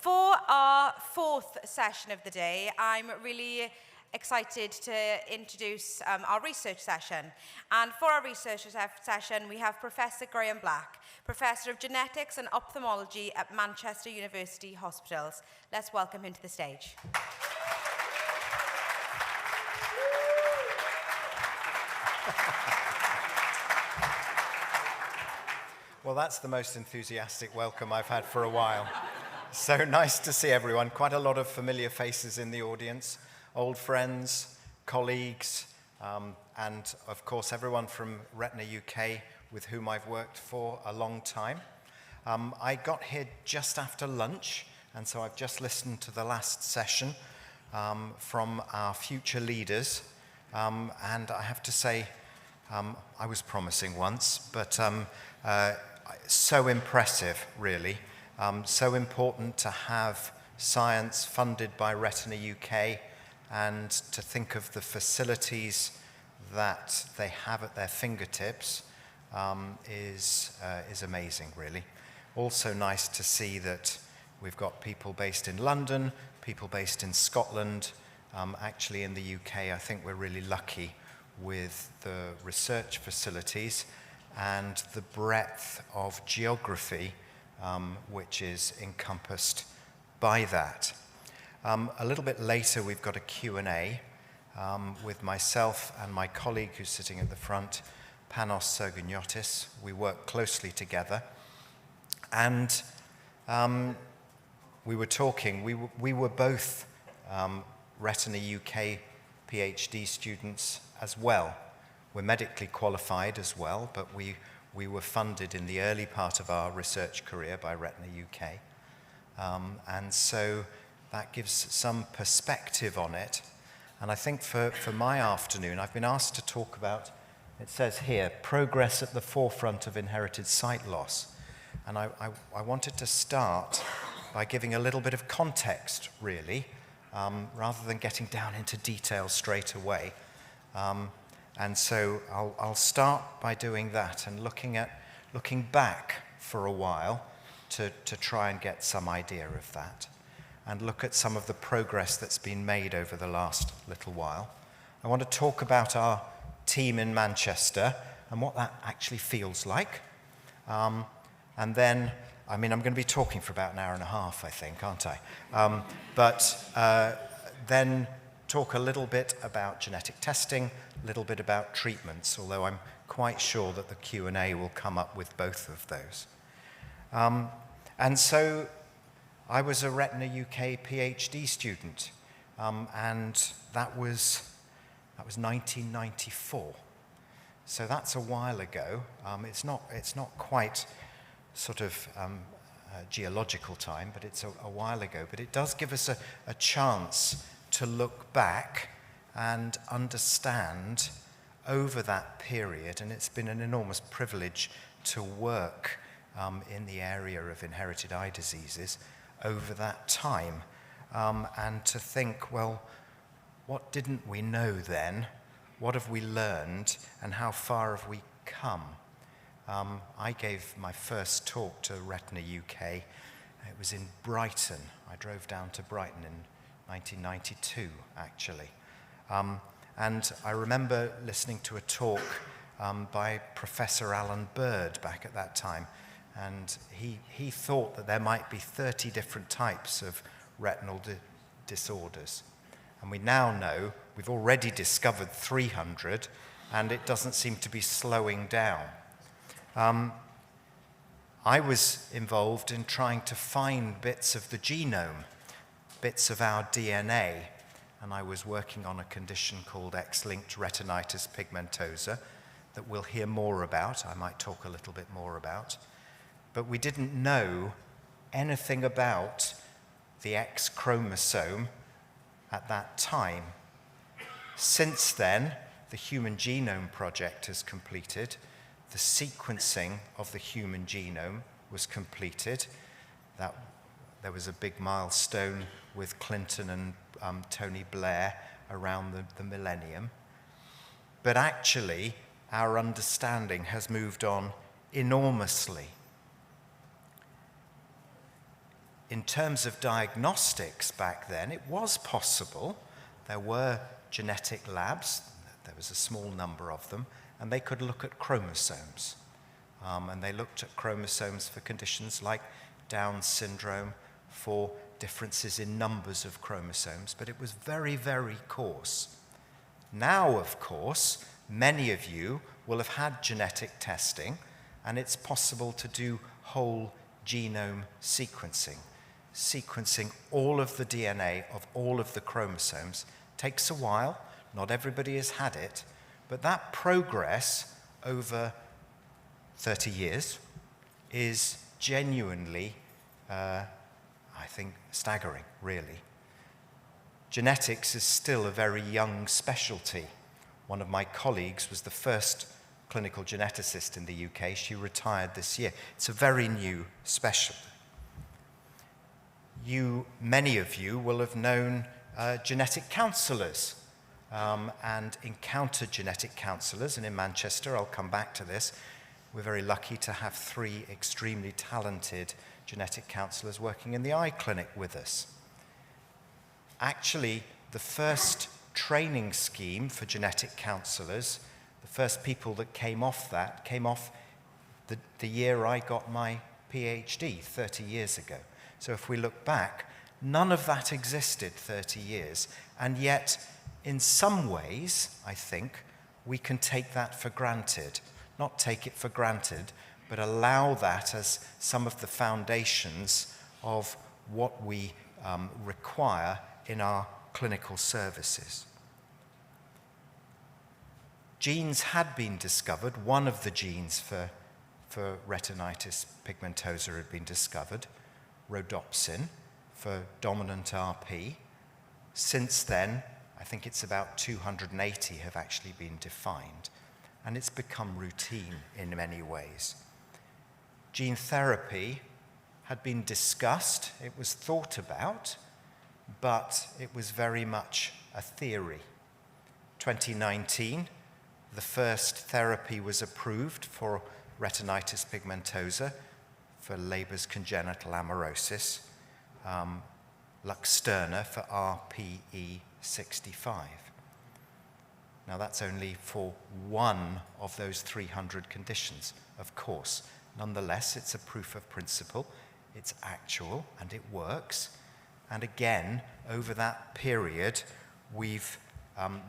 For our fourth session of the day, I'm really excited to introduce our research session. And for our research session, we have Professor Graham Black, Professor of Genetics and Ophthalmology at Manchester University Hospitals. Let's welcome him to the stage. Well, that's the most enthusiastic welcome I've had for a while. So nice to see everyone. Quite a lot of familiar faces in the audience, old friends, colleagues, and of course everyone from Retina UK with whom I've worked for a long time. I got here just after lunch, and so I've just listened to the last session from our future leaders, and I have to say, I was promising once, but so impressive, really. So important to have science funded by Retina UK and to think of the facilities that they have at their fingertips is amazing, really. Also nice to see that we've got people based in London, people based in Scotland. Actually, in the UK, I think we're really lucky with the research facilities and the breadth of geography which is encompassed by that. A little bit later, we've got a Q&A with myself and my colleague who's sitting at the front, Panos Serginiotis. We work closely together. And we were talking, we were both Retina UK PhD students as well. We're medically qualified as well, but we were funded in the early part of our research career by Retina UK. And so that gives some perspective on it. And I think for my afternoon, I've been asked to talk about, it says here, progress at the forefront of inherited sight loss. And I wanted to start by giving a little bit of context, really, rather than getting down into detail straight away. And so I'll start by doing that and looking back for a while to try and get some idea of that and look at some of the progress that's been made over the last little while. I want to talk about our team in Manchester and what that actually feels like. And then, I mean, I'm going to be talking for about an hour and a half, I think, aren't I? Then talk a little bit about genetic testing, a little bit about treatments, although I'm quite sure that the Q&A will come up with both of those. And so I was a Retina UK PhD student, and that was 1994. So that's a while ago. It's not quite sort of geological time, but it's a while ago. But it does give us a chance to look back and understand over that period, and it's been an enormous privilege to work in the area of inherited eye diseases over that time, and to think, well, what didn't we know then? What have we learned, and how far have we come? I gave my first talk to Retina UK. It was in Brighton. I drove down to Brighton in 1992, actually. And I remember listening to a talk by Professor Alan Bird back at that time, and he thought that there might be 30 different types of retinal disorders. And we now know we've already discovered 300, and it doesn't seem to be slowing down. I was involved in trying to find bits of the genome, bits of our DNA, and I was working on a condition called X-linked retinitis pigmentosa that we'll hear more about. I might talk a little bit more about. But we didn't know anything about the X chromosome at that time. Since then, the Human Genome Project has completed. The sequencing of the human genome was completed. There was a big milestone with Clinton and Tony Blair around the millennium. But actually, our understanding has moved on enormously. in terms of diagnostics back then, it was possible. There were genetic labs, there was a small number of them, and they could look at chromosomes. And they looked at chromosomes for conditions like Down syndrome, for differences in numbers of chromosomes, but it was very, very coarse. Now, of course, many of you will have had genetic testing, and it's possible to do whole genome sequencing. Sequencing all of the DNA of all of the chromosomes takes a while. Not everybody has had it, but that progress over 30 years is genuinely, I think, staggering, really. Genetics is still a very young specialty. One of my colleagues was the first clinical geneticist in the UK. She retired this year. It's a very new specialty. Many of you will have known genetic counsellors and encountered genetic counsellors, and in Manchester, I'll come back to this, we're very lucky to have 3 extremely talented genetic counsellors working in the eye clinic with us. Actually, the first training scheme for genetic counsellors, the first people that came off the year I got my PhD 30 years ago. So if we look back, none of that existed 30 years. And yet, in some ways, I think, we can take that for granted. Not take it for granted, but allow that as some of the foundations of what we require in our clinical services. Genes had been discovered. One of the genes for retinitis pigmentosa had been discovered, rhodopsin, for dominant RP. Since then, I think it's about 280 have actually been defined, and it's become routine in many ways. Gene therapy had been discussed, it was thought about, but it was very much a theory. 2019, the first therapy was approved for retinitis pigmentosa, for Leber's congenital amaurosis, Luxturna for RPE65. Now that's only for one of those 300 conditions, of course. Nonetheless, it's a proof of principle, it's actual, and it works. And again, over that period, we've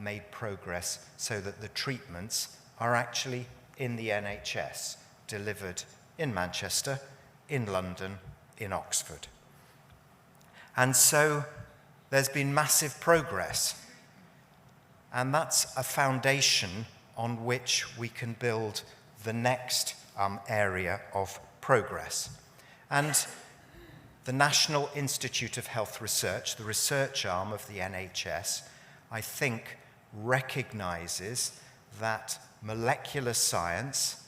made progress so that the treatments are actually in the NHS, delivered in Manchester, in London, in Oxford. And so there's been massive progress. And that's a foundation on which we can build the next area of progress. And the National Institute of Health Research, the research arm of the NHS, I think recognizes that molecular science,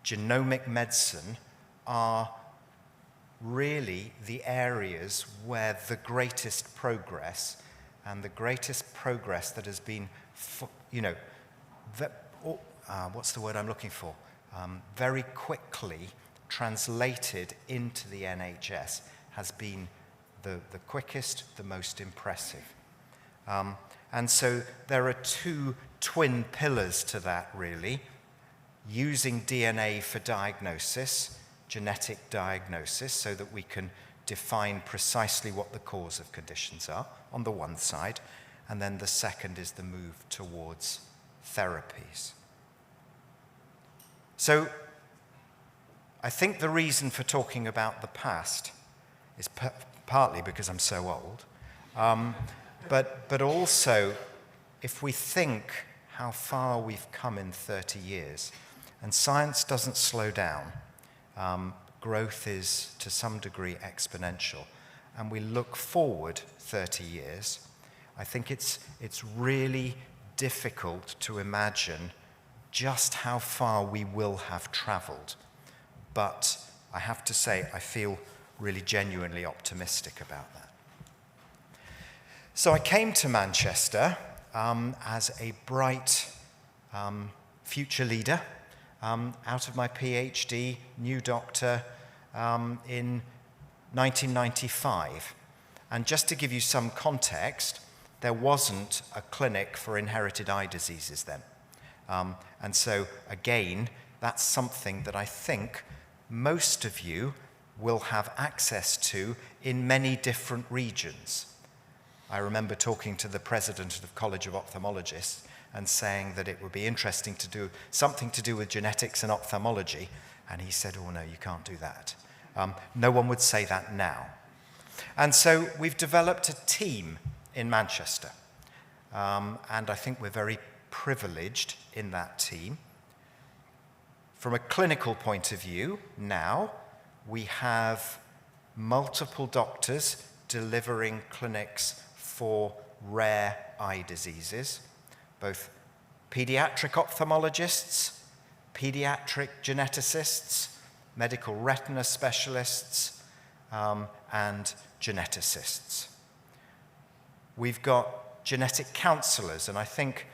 genomic medicine are really the areas where the greatest progress, and the greatest progress that has been, what's the word I'm looking for? Very quickly translated into the NHS has been the quickest, the most impressive. And so there are 2 twin pillars to that, really. Using DNA for diagnosis, genetic diagnosis, so that we can define precisely what the cause of conditions are, on the one side, and then the second is the move towards therapies. So I think the reason for talking about the past is partly because I'm so old, but also if we think how far we've come in 30 years, and science doesn't slow down, growth is to some degree exponential, and we look forward 30 years, I think it's really difficult to imagine just how far we will have traveled. But I have to say, I feel really genuinely optimistic about that. So I came to Manchester as a bright future leader, out of my PhD, new doctor, in 1995. And just to give you some context, there wasn't a clinic for inherited eye diseases then. And so, again, that's something that I think most of you will have access to in many different regions. I remember talking to the president of the College of Ophthalmologists and saying that it would be interesting to do something to do with genetics and ophthalmology, and he said, oh no, you can't do that. No one would say that now. And so we've developed a team in Manchester, and I think we're very privileged in that team. From a clinical point of view, now we have multiple doctors delivering clinics for rare eye diseases, both pediatric ophthalmologists, pediatric geneticists, medical retina specialists, and geneticists. We've got genetic counselors, and I think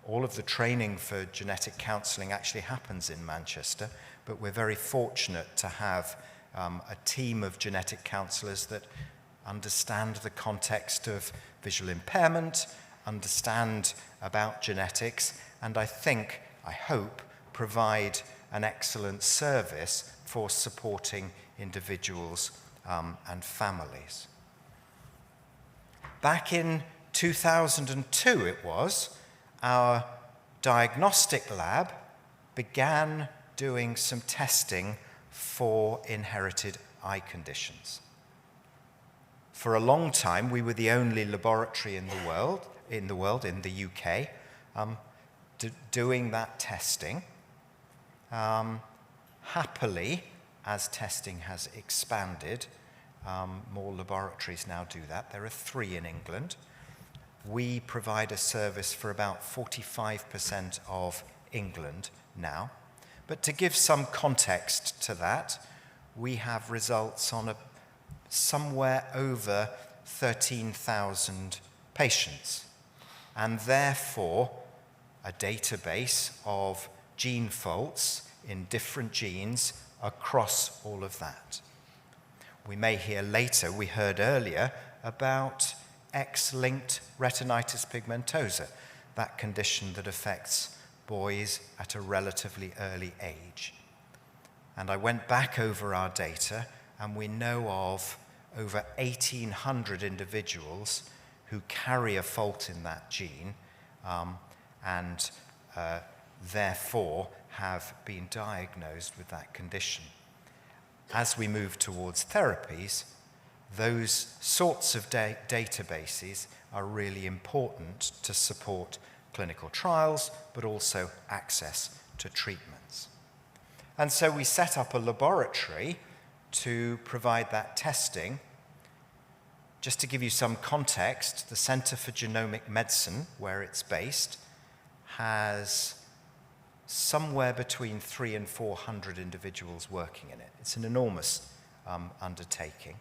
all of the training for genetic counseling actually happens in Manchester, but we're very fortunate to have a team of genetic counselors that understand the context of visual impairment, understand about genetics, and I hope, provide an excellent service for supporting individuals and families. Back in 2002 it was, our diagnostic lab began doing some testing for inherited eye conditions. For a long time, we were the only laboratory in the UK, doing that testing. Happily, as testing has expanded, more laboratories now do that. There are 3 in England. We provide a service for about 45% of England now. But to give some context to that, we have results on somewhere over 13,000 patients, and therefore a database of gene faults in different genes across all of that. We may hear later, we heard earlier, about X-linked retinitis pigmentosa, that condition that affects boys at a relatively early age. And I went back over our data, and we know of over 1,800 individuals who carry a fault in that gene and therefore have been diagnosed with that condition. As we move towards therapies, those sorts of databases are really important to support clinical trials, but also access to treatments. And so we set up a laboratory to provide that testing. Just to give you some context, the Centre for Genomic Medicine, where it's based, has somewhere between 300 and 400 individuals working in it. It's an enormous undertaking.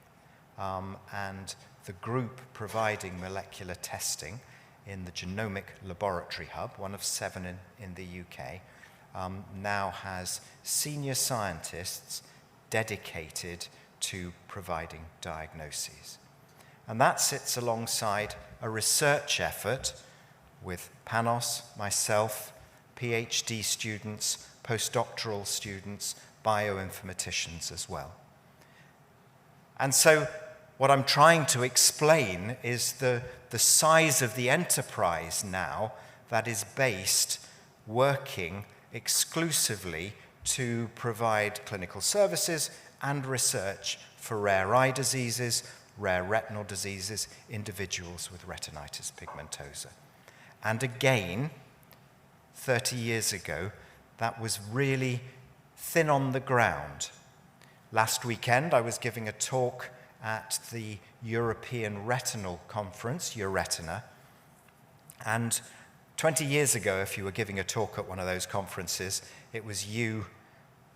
And the group providing molecular testing in the Genomic Laboratory Hub, one of 7 in the UK, now has senior scientists dedicated to providing diagnoses. And that sits alongside a research effort with Panos, myself, PhD students, postdoctoral students, bioinformaticians as well. And so what I'm trying to explain is the size of the enterprise now that is based, working exclusively to provide clinical services and research for rare eye diseases, rare retinal diseases, individuals with retinitis pigmentosa. And again, 30 years ago, that was really thin on the ground. Last weekend, I was giving a talk at the European Retinal Conference, Euretina, and 20 years ago, if you were giving a talk at one of those conferences, it was you,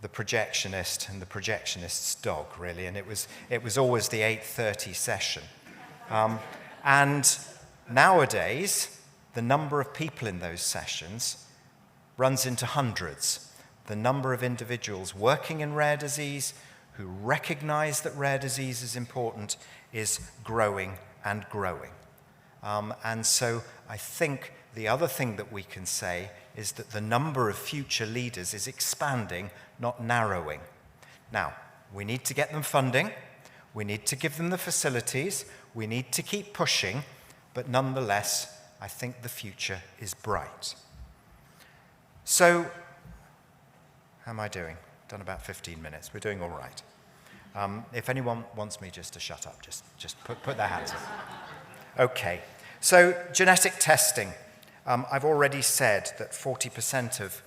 the projectionist, and the projectionist's dog, really, and it was always the 8:30 session. And nowadays, the number of people in those sessions runs into hundreds. The number of individuals working in rare disease, who recognize that rare disease is important is growing and growing. And so I think the other thing that we can say is that the number of future leaders is expanding, not narrowing. Now, we need to get them funding, we need to give them the facilities, we need to keep pushing, but nonetheless, I think the future is bright. So, how am I doing? Done about 15 minutes. We're doing all right. If anyone wants me just to shut up, just put their hands up. Okay. So, genetic testing. I've already said that 40% of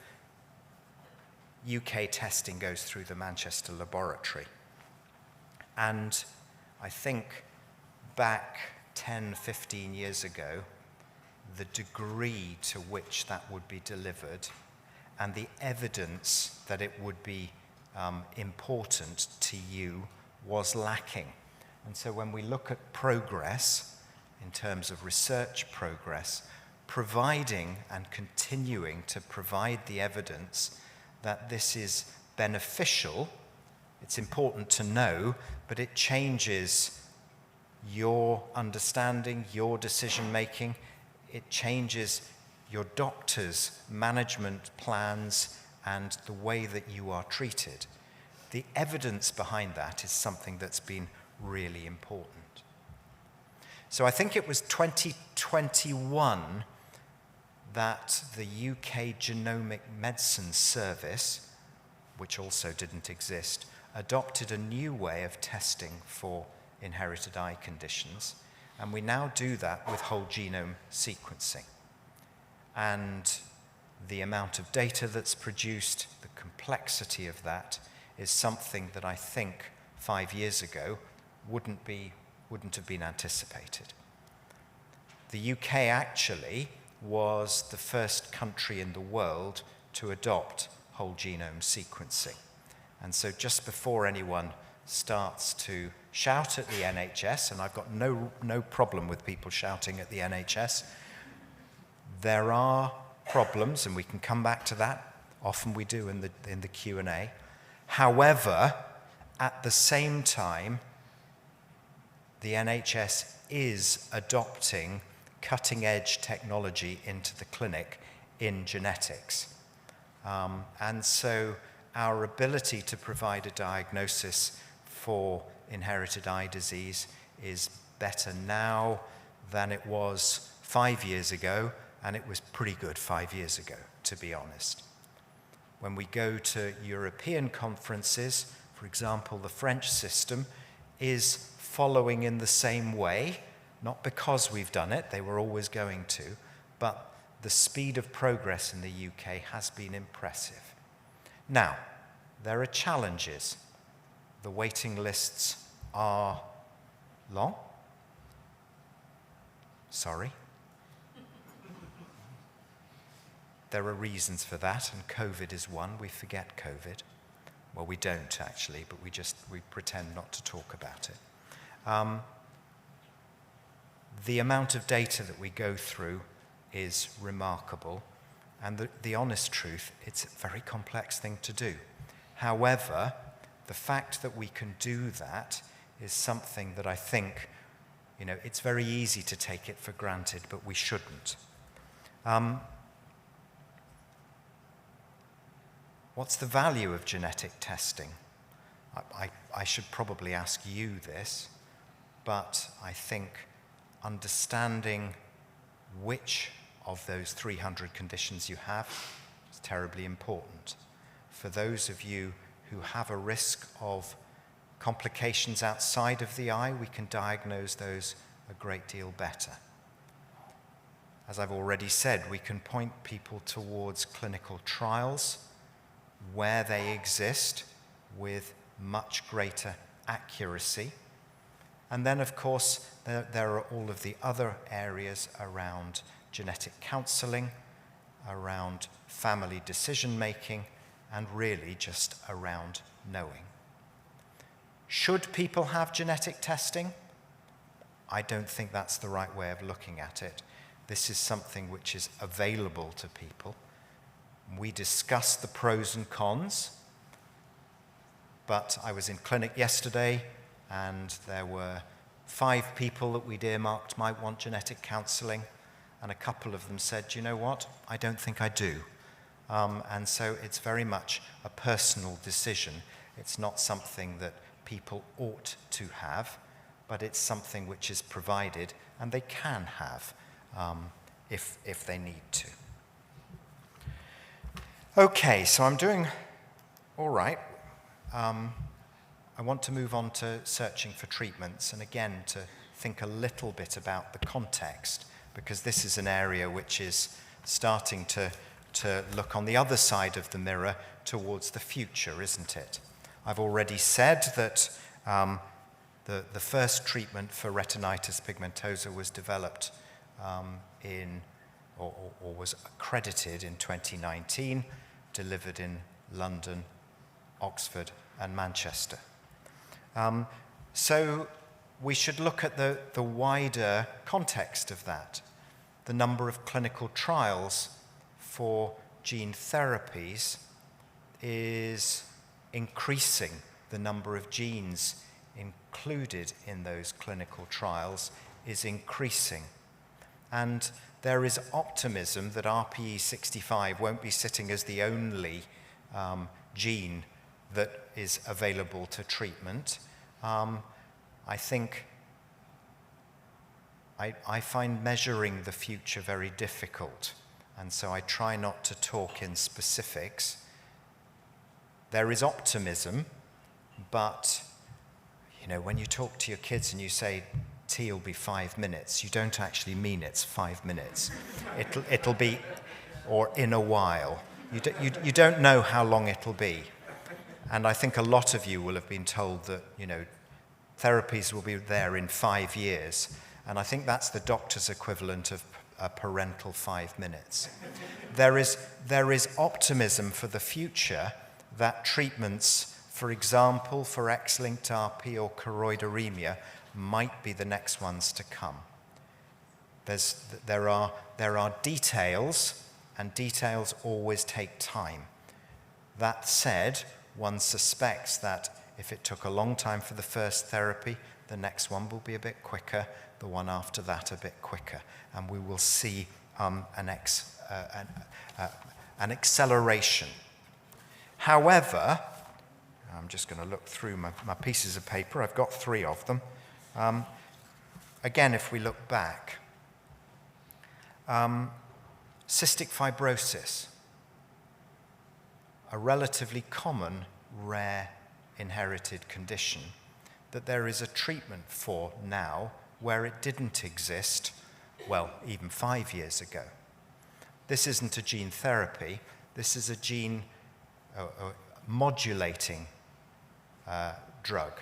UK testing goes through the Manchester laboratory. And I think back 10, 15 years ago, the degree to which that would be delivered and the evidence that it would be important to you was lacking. And so when we look at progress, in terms of research progress, providing and continuing to provide the evidence that this is beneficial, it's important to know, but it changes your understanding, your decision-making, it changes your doctor's management plans and the way that you are treated. The evidence behind that is something that's been really important. So I think it was 2021 that the UK Genomic Medicine Service, which also didn't exist, adopted a new way of testing for inherited eye conditions, and we now do that with whole genome sequencing. And the amount of data that's produced, the complexity of that, is something that I think 5 years ago wouldn't have been anticipated. The UK actually was the first country in the world to adopt whole genome sequencing. And so just before anyone starts to shout at the NHS, and I've got no problem with people shouting at the NHS, there are problems, and we can come back to that. Often we do in the Q&A. However, at the same time, the NHS is adopting cutting-edge technology into the clinic in genetics. And so our ability to provide a diagnosis for inherited eye disease is better now than it was 5 years ago, and it was pretty good 5 years ago, to be honest. When we go to European conferences, for example, the French system is following in the same way, not because we've done it, they were always going to, but the speed of progress in the UK has been impressive. Now, there are challenges. The waiting lists are long. Sorry. There are reasons for that, and COVID is one. We forget COVID. Well, we don't actually, but we pretend not to talk about it. The amount of data that we go through is remarkable, and the honest truth, it's a very complex thing to do. However, the fact that we can do that is something that I think, it's very easy to take it for granted, but we shouldn't. What's the value of genetic testing? I should probably ask you this, but I think understanding which of those 300 conditions you have is terribly important. For those of you who have a risk of complications outside of the eye, we can diagnose those a great deal better. As I've already said, we can point people towards clinical trials where they exist with much greater accuracy. And then, of course, there are all of the other areas around genetic counseling, around family decision-making, and really just around knowing. Should people have genetic testing? I don't think that's the right way of looking at it. This is something which is available to people. We discuss the pros and cons. but I was in clinic yesterday, and there were 5 people that we'd earmarked might want genetic counselling, and a couple of them said, "You know what, I don't think I do." And so it's very much a personal decision. It's not something that people ought to have, but it's something which is provided, and they can have if they need to. Okay, so I'm doing all right. I want to move on to searching for treatments, and again to think a little bit about the context, because this is an area which is starting to look on the other side of the mirror towards the future, isn't it? I've already said that the first treatment for retinitis pigmentosa was developed or was accredited in 2019, delivered in London, Oxford, and Manchester. So we should look at the wider context of that. The number of clinical trials for gene therapies is increasing. The number of genes included in those clinical trials is increasing. And there is optimism that RPE65 won't be sitting as the only gene that is available to treatment. I think I find measuring the future very difficult, and so I try not to talk in specifics. There is optimism, but when you talk to your kids and you say tea will be 5 minutes, you don't actually mean it's 5 minutes. It'll be, or in a while. You don't know how long it'll be. And I think a lot of you will have been told that, therapies will be there in 5 years. And I think that's the doctor's equivalent of a parental 5 minutes. There is optimism for the future that treatments, for example, for X-linked RP or choroideremia, might be the next ones to come. There are details, and details always take time. That said, one suspects that if it took a long time for the first therapy, the next one will be a bit quicker, the one after that a bit quicker, and we will see an acceleration. However, I'm just going to look through my pieces of paper. I've got 3 of them. Again, if we look back, cystic fibrosis, a relatively common, rare, inherited condition that there is a treatment for now where it didn't exist, well, even 5 years ago. This isn't a gene therapy. This is a gene modulating drug.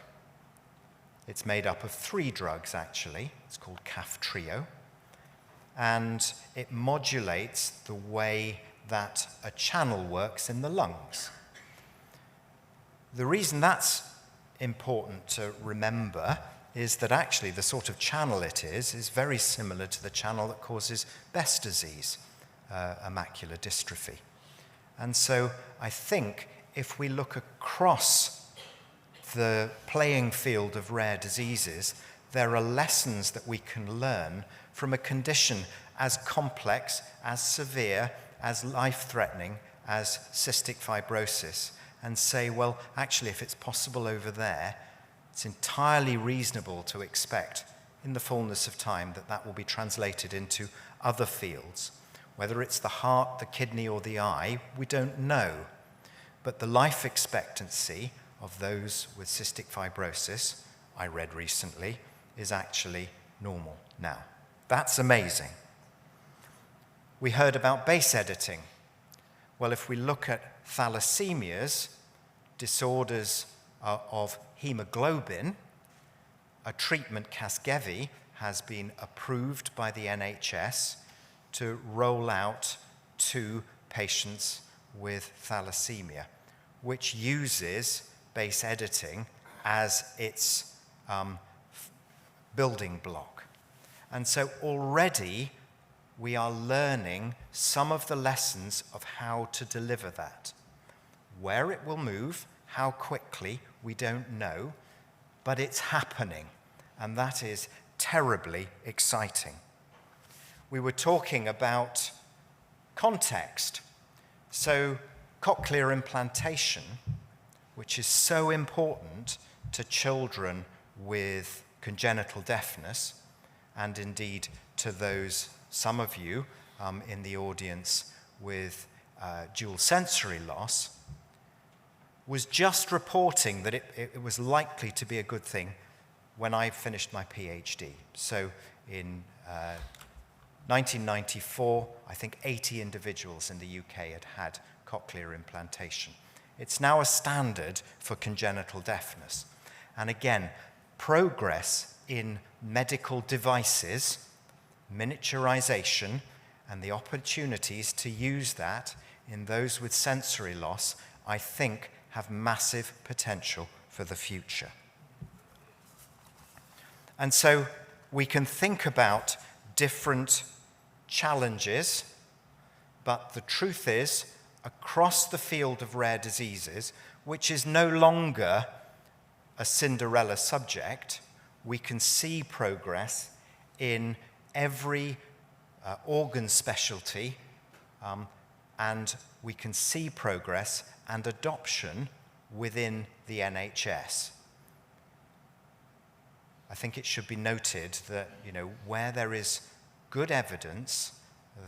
It's made up of 3 drugs, actually. It's called Kaftrio. And it modulates the way that a channel works in the lungs. The reason that's important to remember is that actually the sort of channel it is very similar to the channel that causes Best disease, macular dystrophy. And so I think if we look across the playing field of rare diseases, there are lessons that we can learn from a condition as complex, as severe, as life-threatening as cystic fibrosis, and say, well, actually, if it's possible over there, it's entirely reasonable to expect in the fullness of time that that will be translated into other fields. Whether it's the heart, the kidney, or the eye, we don't know. But the life expectancy of those with cystic fibrosis, I read recently, is actually normal now. That's amazing. We heard about base editing. Well, if we look at thalassemias, disorders of hemoglobin, a treatment, Casgevy, has been approved by the NHS to roll out to patients with thalassemia, which uses base editing as its building block. And so already we are learning some of the lessons of how to deliver that, where it will move, how quickly, we don't know, but it's happening, and that is terribly exciting. We were talking about context. So cochlear implantation, which is so important to children with congenital deafness, and indeed to those, some of you in the audience with dual sensory loss, was just reporting that it was likely to be a good thing when I finished my PhD. So in 1994, I think 80 individuals in the UK had had cochlear implantation. It's now a standard for congenital deafness. And again, progress in medical devices, miniaturization, and the opportunities to use that in those with sensory loss, I think have massive potential for the future. And so we can think about different challenges, but the truth is, across the field of rare diseases, which is no longer a Cinderella subject, we can see progress in every organ specialty, and we can see progress and adoption within the NHS. I think it should be noted that, where there is good evidence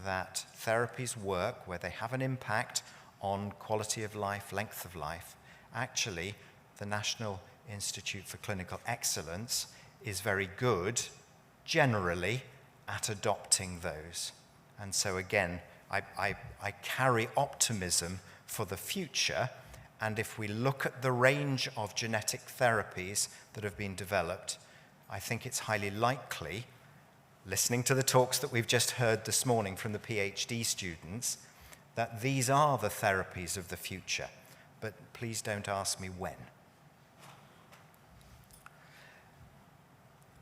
that therapies work, where they have an impact on quality of life, length of life, actually the National Institute for Clinical Excellence is very good, generally, at adopting those. And so again, I carry optimism for the future, and if we look at the range of genetic therapies that have been developed, I think it's highly likely, listening to the talks that we've just heard this morning from the PhD students, that these are the therapies of the future. But please don't ask me when.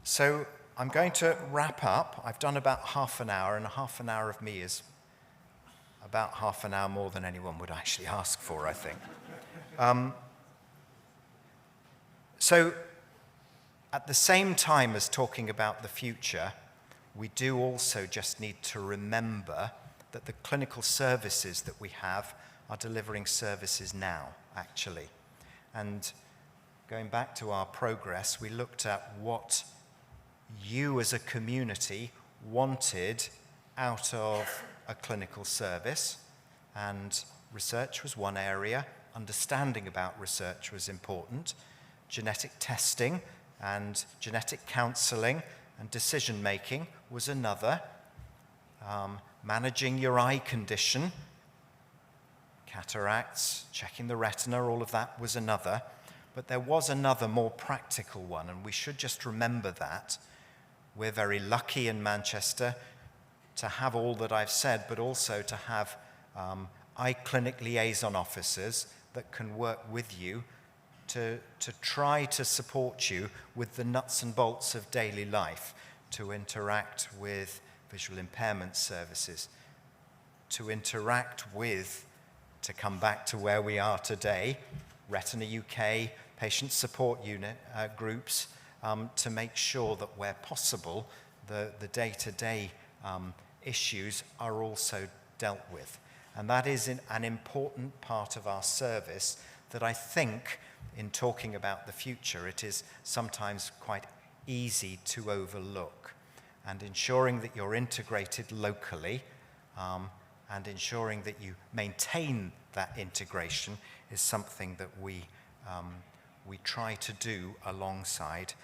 So I'm going to wrap up. I've done about half an hour, and half an hour of me is about half an hour more than anyone would actually ask for, I think. So at the same time as talking about the future, we do also just need to remember that the clinical services that we have are delivering services now, actually. And going back to our progress, we looked at what you as a community wanted out of a clinical service, and research was one area. Understanding about research was important. Genetic testing and genetic counseling and decision-making was another. Managing your eye condition, cataracts, checking the retina, all of that was another. But there was another more practical one, and we should just remember that. We're very lucky in Manchester to have all that I've said, but also to have eye clinic liaison officers that can work with you to try to support you with the nuts and bolts of daily life, to interact with visual impairment services, to interact with, to come back to where we are today, Retina UK, patient support unit groups, to make sure that where possible, the day-to-day issues are also dealt with. And that is an important part of our service that I think, in talking about the future, it is sometimes quite easy to overlook. And ensuring that you're integrated locally and ensuring that you maintain that integration is something that we try to do alongside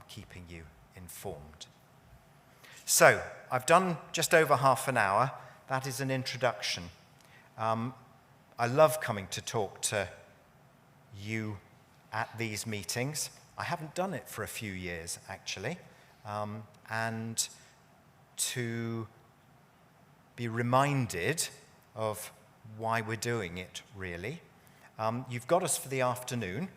keeping you informed. So, I've done just over half an hour. That is an introduction. I love coming to talk to you at these meetings. I haven't done it for a few years, actually. And to be reminded of why we're doing it, really. You've got us for the afternoon.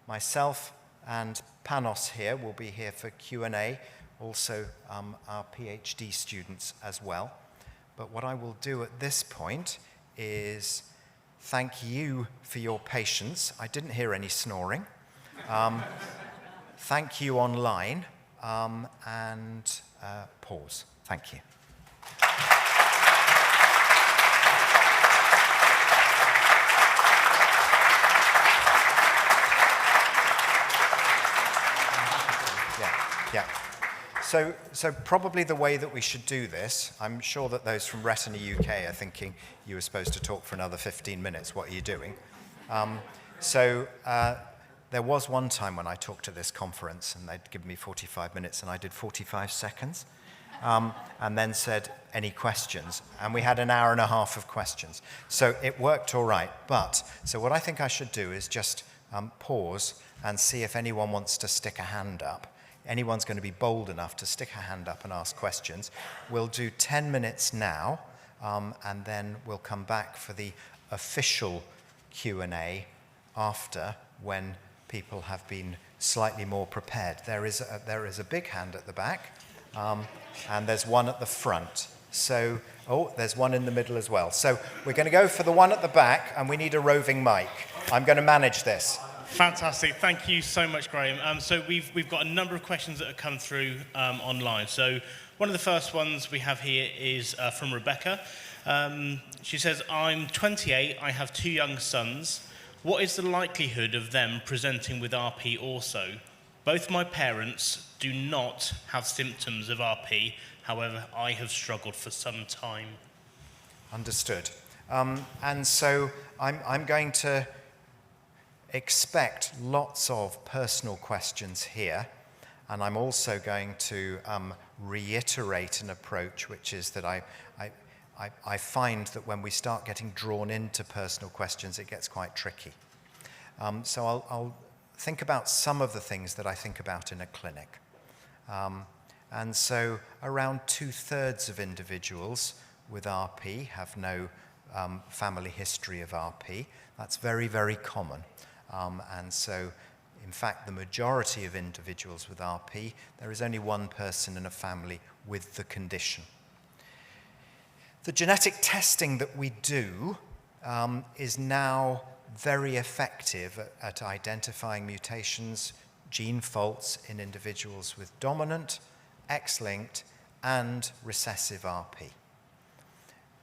Myself and Panos here will be here for Q&A, also our PhD students as well. But what I will do at this point is Thank you for your patience. I didn't hear any snoring. Thank you online, and pause. Thank you. Yeah. So probably the way that we should do this, I'm sure that those from Retina UK are thinking you were supposed to talk for another 15 minutes. What are you doing? There was one time when I talked at this conference and they'd given me 45 minutes and I did 45 seconds and then said, any questions? And we had an hour and a half of questions. So it worked all right. So what I think I should do is just pause and see if anyone wants to stick a hand up. Anyone's going to be bold enough to stick a hand up and ask questions. We'll do 10 minutes now, and then we'll come back for the official Q&A after, when people have been slightly more prepared. There is a big hand at the back, and there's one at the front. So, there's one in the middle as well. So we're going to go for the one at the back, and we need a roving mic. I'm going to manage this. Fantastic. Thank you so much, Graham. So we've got a number of questions that have come through online. So one of the first ones we have here is from Rebecca. She says, I'm 28, I have 2 young sons. What is the likelihood of them presenting with RP also? Both my parents do not have symptoms of RP. However, I have struggled for some time. Understood. And so I'm going to expect lots of personal questions here, and I'm also going to reiterate an approach, which is that I find that when we start getting drawn into personal questions, it gets quite tricky. So I'll think about some of the things that I think about in a clinic. And so around 2/3 of individuals with RP have no family history of RP. That's very, very common. And so, in fact, the majority of individuals with RP, there is only one person in a family with the condition. The genetic testing that we do is now very effective at identifying mutations, gene faults in individuals with dominant, X-linked, and recessive RP.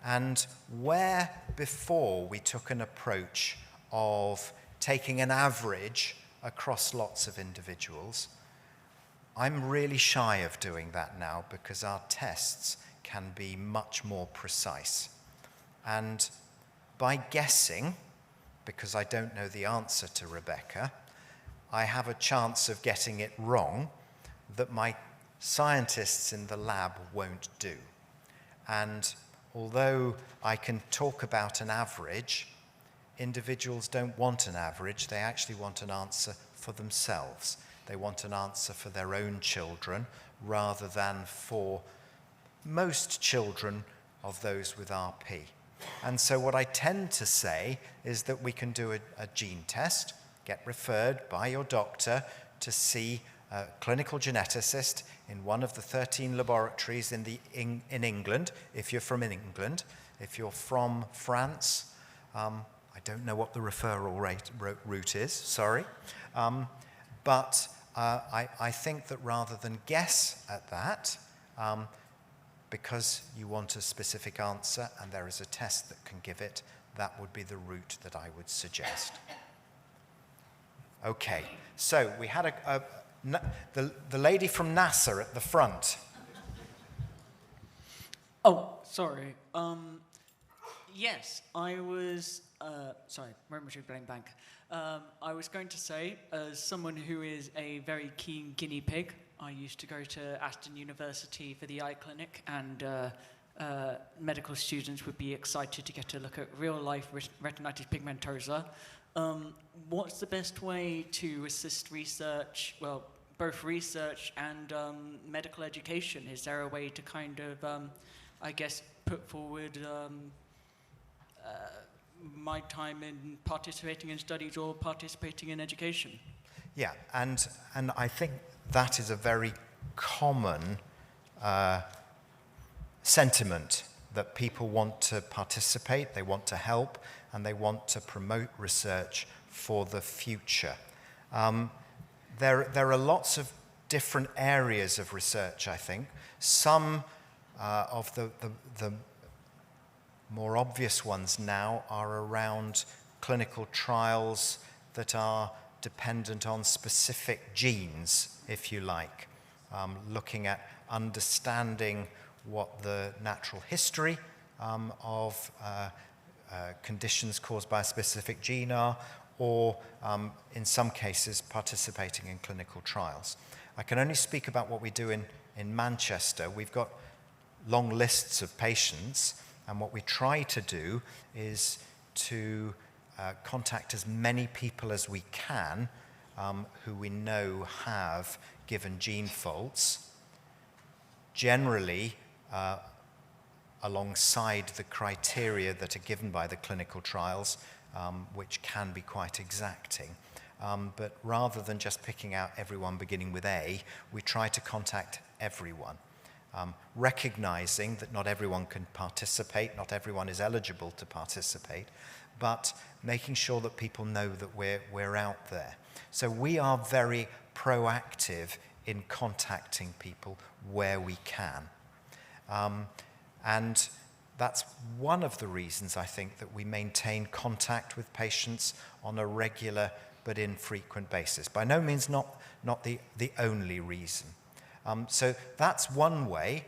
And where before we took an approach of taking an average across lots of individuals, I'm really shy of doing that now because our tests can be much more precise. And by guessing, because I don't know the answer to Rebecca, I have a chance of getting it wrong that my scientists in the lab won't do. And although I can talk about an average, individuals don't want an average, they actually want an answer for themselves. They want an answer for their own children rather than for most children of those with RP. And so what I tend to say is that we can do a gene test, get referred by your doctor to see a clinical geneticist in one of the 13 laboratories in England, if you're from England. If you're from France, I don't know what the referral route is, sorry. But I think that rather than guess at that, because you want a specific answer and there is a test that can give it, that would be the route that I would suggest. Okay, so we had the lady from NASA at the front. Oh, sorry. Yes, I was, sorry, momentary brain blank. I was going to say, as someone who is a very keen guinea pig, I used to go to Aston University for the eye clinic, and medical students would be excited to get to look at real-life retinitis pigmentosa. What's the best way to assist research, well, both research and medical education? Is there a way to kind of, I guess, put forward my time in participating in studies or participating in education? Yeah, and I think that is a very common sentiment, that people want to participate, they want to help, and they want to promote research for the future. There are lots of different areas of research, I think. Some of the more obvious ones now are around clinical trials that are dependent on specific genes, if you like, looking at understanding what the natural history of conditions caused by a specific gene are, or in some cases participating in clinical trials. I can only speak about what we do in Manchester. We've got long lists of patients, and what we try to do is to contact as many people as we can who we know have given gene faults, generally alongside the criteria that are given by the clinical trials, which can be quite exacting. But rather than just picking out everyone beginning with A, we try to contact everyone, recognizing that not everyone can participate, not everyone is eligible to participate, but making sure that people know that we're out there. So we are very proactive in contacting people where we can. And that's one of the reasons, I think, that we maintain contact with patients on a regular but infrequent basis. By no means not the only reason. So that's one way.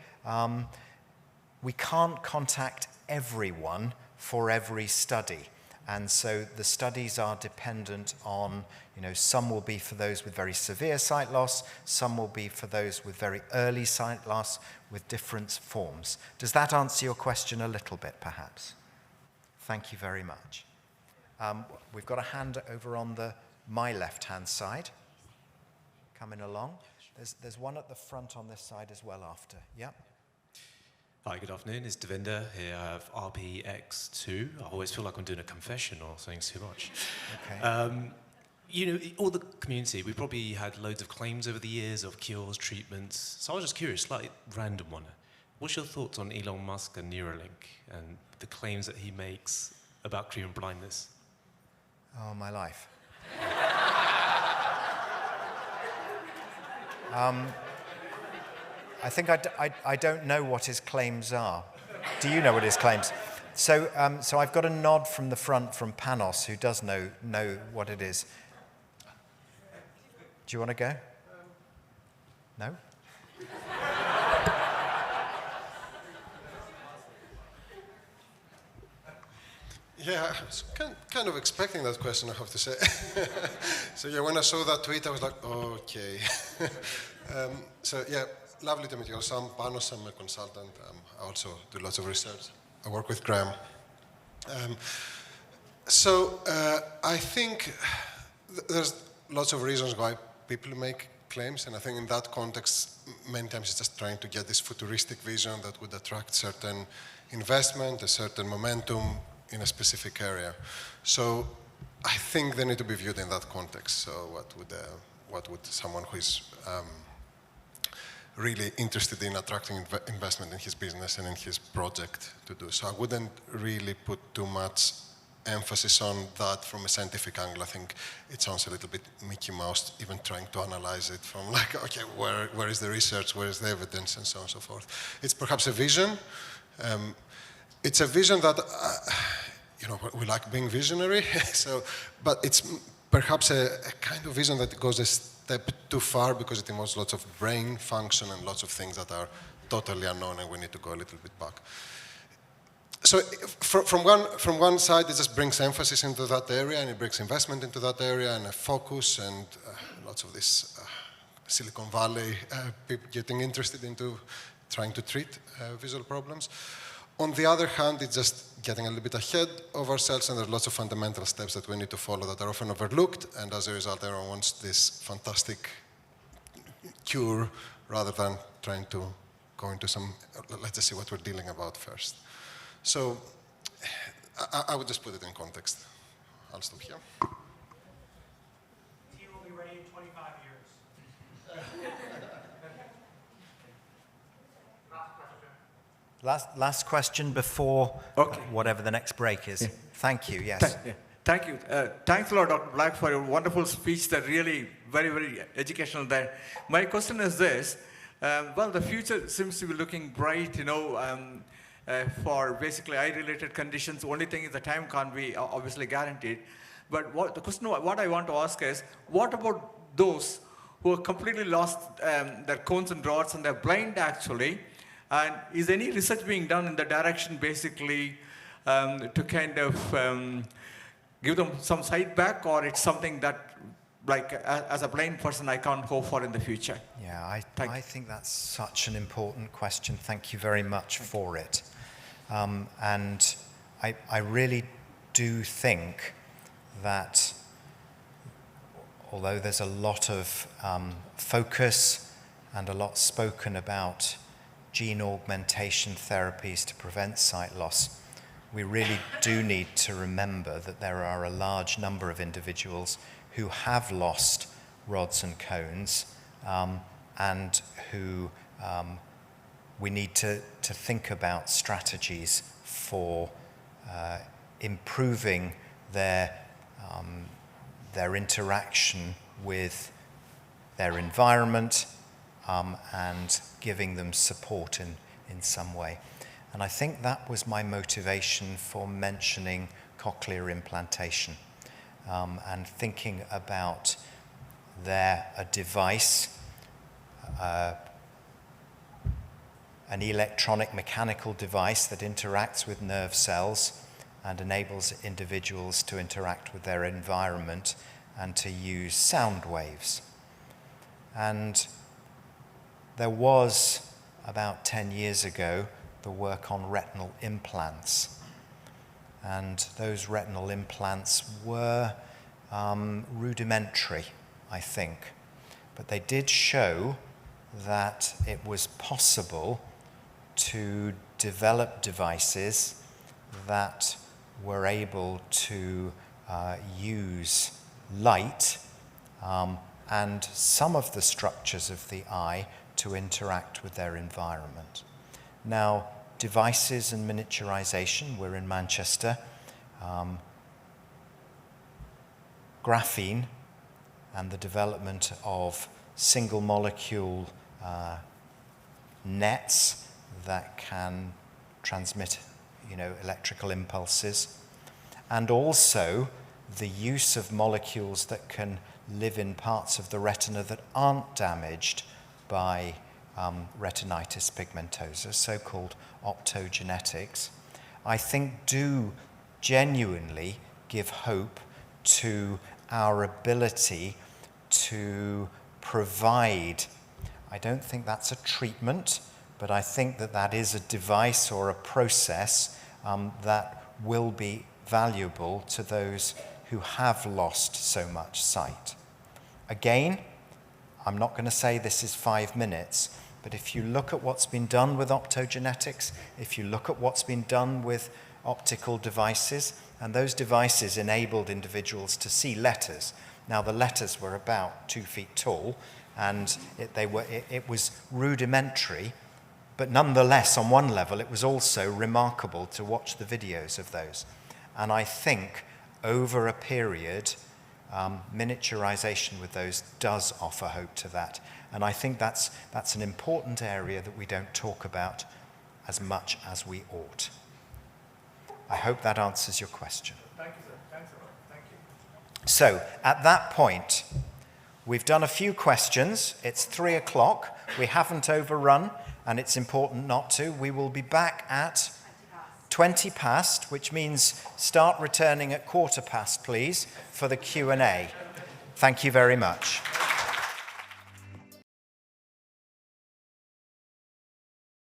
We can't contact everyone for every study. And so the studies are dependent on, some will be for those with very severe sight loss, some will be for those with very early sight loss with different forms. Does that answer your question a little bit, perhaps? Thank you very much. We've got a hand over on my left-hand side, coming along. There's one at the front on this side as well after. Yep. Hi, good afternoon. It's Devinder here. I have RPX2. I always feel like I'm doing a confession or saying too much. Okay. All the community, we probably had loads of claims over the years of cures, treatments. So I was just curious, slightly random one. What's your thoughts on Elon Musk and Neuralink and the claims that he makes about treating blindness? Oh, my life. I think I don't know what his claims are. Do you know what his claims? So I've got a nod from the front from Panos, who does know what it is. Do you want to go? No? Yeah, I was kind of expecting that question, I have to say. So yeah, when I saw that tweet, I was like, oh, okay. So yeah, lovely to meet you. So I'm Panos, I'm a consultant. I also do lots of research. I work with Graham. I think there's lots of reasons why people make claims, and I think in that context, many times it's just trying to get this futuristic vision that would attract certain investment, a certain momentum in a specific area. So I think they need to be viewed in that context. So what would someone who is really interested in attracting investment in his business and in his project to do? So I wouldn't really put too much emphasis on that from a scientific angle. I think it sounds a little bit Mickey Mouse, even trying to analyze it from like, okay, where is the research, where is the evidence, and so on and so forth. It's perhaps a vision. It's a vision that, we like being visionary, but it's perhaps a kind of vision that goes a step too far because it involves lots of brain function and lots of things that are totally unknown, and we need to go a little bit back. So from one side, it just brings emphasis into that area, and it brings investment into that area, and a focus, and lots of this Silicon Valley people getting interested into trying to treat visual problems. On the other hand, it's just getting a little bit ahead of ourselves, and there are lots of fundamental steps that we need to follow that are often overlooked, and as a result, everyone wants this fantastic cure rather than trying to go into some, let's just see what we're dealing about first. So I would just put it in context. I'll stop here. He will be ready in 25 years. Last question. Last question before whatever the next break is. Yeah. Thank you, yes. Thank you. Thanks a lot, Dr. Black, for your wonderful speech. That really very, very educational there. My question is this. Well, the future seems to be looking bright, for basically eye-related conditions. The only thing is the time can't be obviously guaranteed. But what I want to ask is, what about those who have completely lost their cones and rods and they're blind actually? And is any research being done in the direction basically to kind of give them some sight back, or it's something that, like, as a blind person, I can't hope for in the future? Yeah, I think that's such an important question. Thank you very much for it. And I really do think that although there's a lot of focus and a lot spoken about gene augmentation therapies to prevent sight loss, we really do need to remember that there are a large number of individuals who have lost rods and cones and who we need to think about strategies for improving their interaction with their environment and giving them support in some way. And I think that was my motivation for mentioning cochlear implantation and thinking about a device, an electronic mechanical device that interacts with nerve cells and enables individuals to interact with their environment and to use sound waves. And there was, about 10 years ago, the work on retinal implants. And those retinal implants were rudimentary, I think. But they did show that it was possible to develop devices that were able to use light and some of the structures of the eye to interact with their environment. Now, devices and miniaturization, we're in Manchester. Graphene and the development of single molecule nets that can transmit, electrical impulses, and also the use of molecules that can live in parts of the retina that aren't damaged by retinitis pigmentosa, so-called optogenetics, I think do genuinely give hope to our ability to provide, I don't think that's a treatment, but I think that is a device or a process that will be valuable to those who have lost so much sight. Again, I'm not going to say this is 5 minutes, but if you look at what's been done with optogenetics, if you look at what's been done with optical devices, and those devices enabled individuals to see letters. Now, the letters were about 2 feet tall, and it was rudimentary, but nonetheless, on one level, it was also remarkable to watch the videos of those. And I think over a period, miniaturization with those does offer hope to that. And I think that's an important area that we don't talk about as much as we ought. I hope that answers your question. Thank you, sir. Thanks a lot. Thank you. So, at that point, we've done a few questions. It's 3 o'clock. We haven't overrun, and it's important not to. We will be back at 20 past, which means start returning at 15:15, please, for the Q&A. Thank you very much.